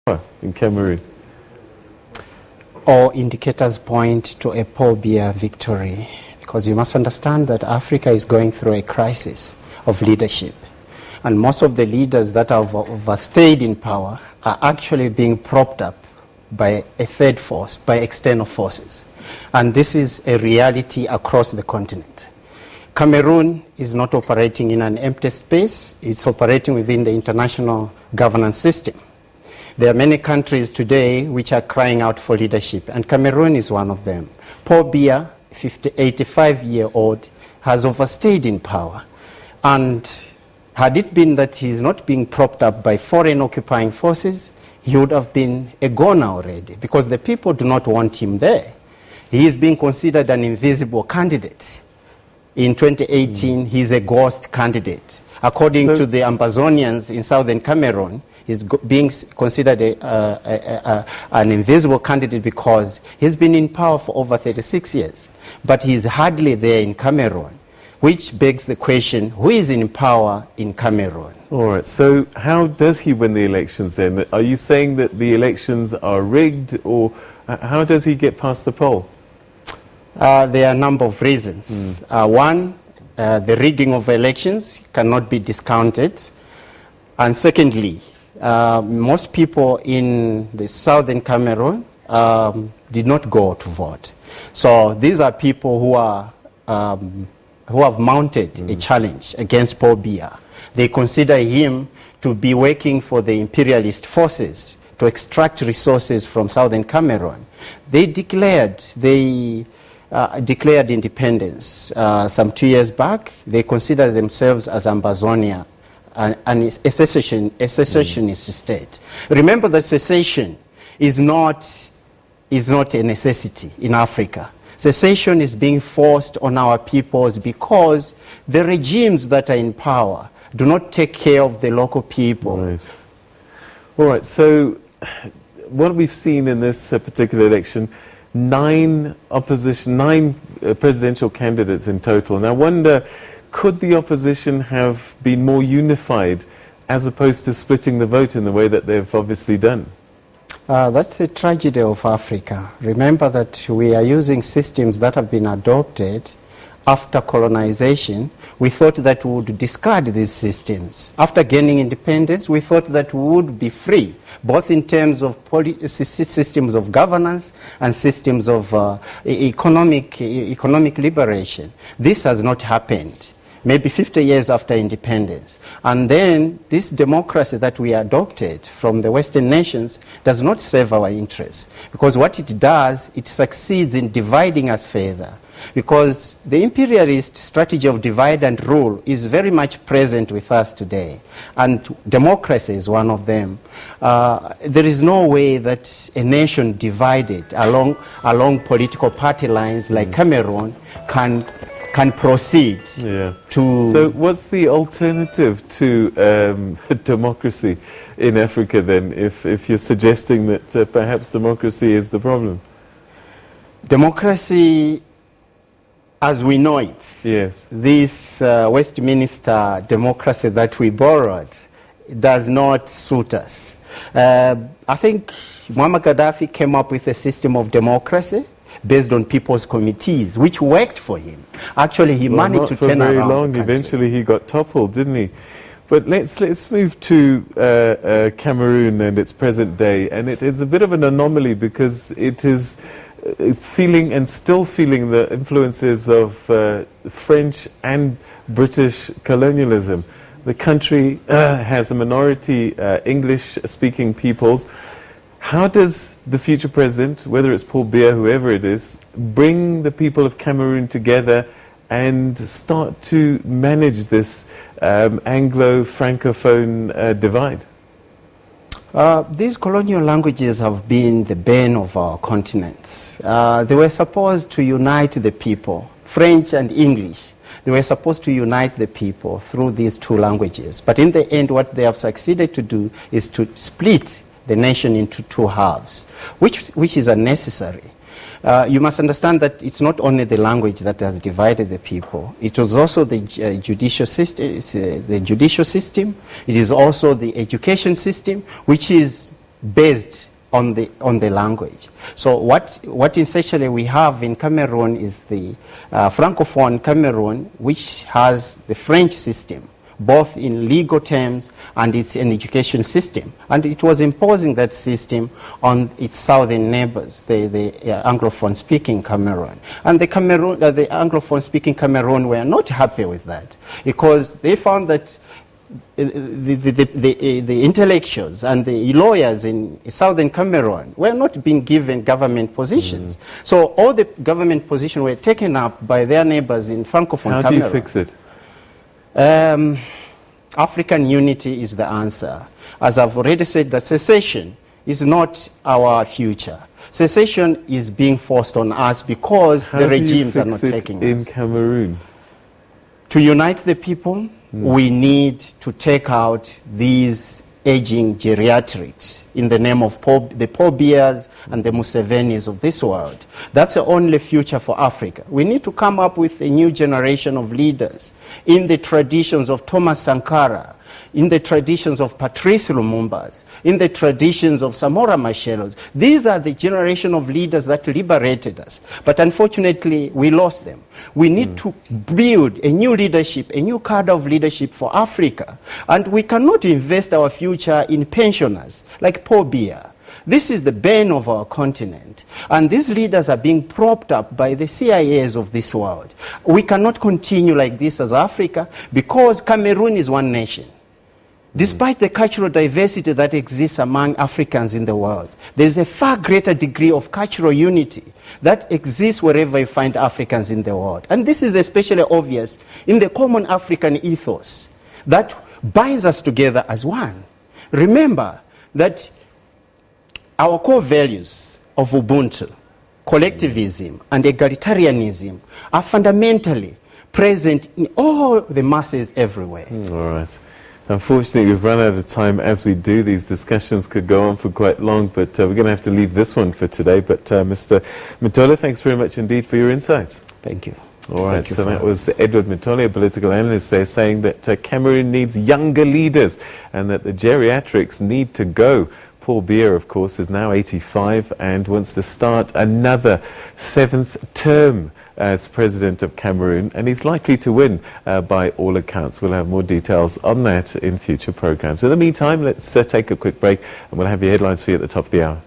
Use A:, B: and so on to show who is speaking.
A: in Cameroon?
B: All indicators point to a Paul Biya victory, because you must understand that Africa is going through a crisis of leadership. And most of the leaders that have overstayed in power are actually being propped up by a third force, by external forces. And this is a reality across the continent. Cameroon is not operating in an empty space. It's operating within the international governance system. There are many countries today which are crying out for leadership, and Cameroon is one of them. Paul Biya, 85-year-old, has overstayed in power. And had it been that he's not being propped up by foreign occupying forces, he would have been a goner already, because the people do not want him there. He is being considered an invisible candidate. In 2018, he's a ghost candidate. According to the Ambazonians in southern Cameroon, he's being considered an invisible candidate because he's been in power for over 36 years. But he's hardly there in Cameroon, which begs the question, who is in power in Cameroon?
A: All right, so how does he win the elections then? Are you saying that the elections are rigged, or how does he get past the poll?
B: There are a number of reasons. One, the rigging of elections cannot be discounted. And secondly, most people in the southern Cameroon did not go to vote. So these are people who have mounted a challenge against Paul Biya. They consider him to be working for the imperialist forces to extract resources from southern Cameroon. They declared independence some 2 years back. They consider themselves as Ambazonia, and a secessionist state. Remember that secession is not a necessity in Africa. Secession is being forced on our peoples because the regimes that are in power do not take care of the local people.
A: Right. All right, so what we've seen in this particular election, 9 presidential candidates in total. And I wonder, could the opposition have been more unified as opposed to splitting the vote in the way that they've obviously done?
B: That's a tragedy of Africa. Remember that we are using systems that have been adopted after colonization. We thought that we would discard these systems. After gaining independence, we thought that we would be free, both in terms of systems of governance and systems of economic liberation. This has not happened. Maybe 50 years after independence. And then this democracy that we adopted from the Western nations does not serve our interests. Because what it does, it succeeds in dividing us further. Because the imperialist strategy of divide and rule is very much present with us today. And democracy is one of them. There is no way that a nation divided along political party lines like Cameroon can proceed to...
A: So what's the alternative to democracy in Africa then, if you're suggesting that perhaps democracy is the problem?
B: Democracy, as we know it,
A: yes,
B: this Westminster democracy that we borrowed does not suit us. I think Muammar Gaddafi came up with a system of democracy based on people's committees, which worked for him. Actually, he managed to turn around.
A: Not for very long. Eventually, he got toppled, didn't he? But let's move to Cameroon and its present day. And it is a bit of an anomaly because it is still feeling the influences of French and British colonialism. The country has a minority English-speaking peoples. How does the future president, whether it's Paul Biya, whoever it is, bring the people of Cameroon together and start to manage this Anglo-Francophone divide?
B: These colonial languages have been the bane of our continent. They were supposed to unite the people, French and English. They were supposed to unite the people through these two languages. But in the end, what they have succeeded to do is to split the nation into two halves, which is unnecessary. You must understand that it's not only the language that has divided the people. It was also the judicial system. It is also the education system, which is based on the language. So what essentially we have in Cameroon is the Francophone Cameroon, which has the French system, both in legal terms and it's an education system. And it was imposing that system on its southern neighbors, the Anglophone-speaking Cameroon. And the Anglophone-speaking Cameroon were not happy with that because they found that the intellectuals and the lawyers in southern Cameroon were not being given government positions. So all the government positions were taken up by their neighbors in Francophone Cameroon.
A: How do you fix it?
B: African unity is the answer. As I've already said, that secession is not our future. Secession is being forced on us because the regimes are not taking us.
A: In Cameroon?
B: To unite the people, we need to take out these aging geriatrics in the name of the Paul Bias and the Musevenis of this world. That's the only future for Africa. We need to come up with a new generation of leaders in the traditions of Thomas Sankara, in the traditions of Patrice Lumumba's, in the traditions of Samora Machelo's. These are the generation of leaders that liberated us. But unfortunately, we lost them. We need to build a new leadership, a new cadre of leadership for Africa. And we cannot invest our future in pensioners like Paul Biya. This is the bane of our continent. And these leaders are being propped up by the CIAs of this world. We cannot continue like this as Africa because Cameroon is one nation. Despite the cultural diversity that exists among Africans in the world, there is a far greater degree of cultural unity that exists wherever you find Africans in the world. And this is especially obvious in the common African ethos that binds us together as one. Remember that our core values of Ubuntu, collectivism, and egalitarianism are fundamentally present in all the masses everywhere.
A: All right. Unfortunately, we've run out of time. As we do, these discussions could go on for quite long, but we're going to have to leave this one for today. But Mr. Mitole, thanks very much indeed for your insights.
B: Thank you.
A: All right, so that was Edward Mitole, a political analyst there, saying that Cameroon needs younger leaders and that the geriatrics need to go. Paul Biya, of course, is now 85 and wants to start another 7th term as president of Cameroon, and he's likely to win by all accounts. We'll have more details on that in future programs. In the meantime, let's take a quick break and we'll have your headlines for you at the top of the hour.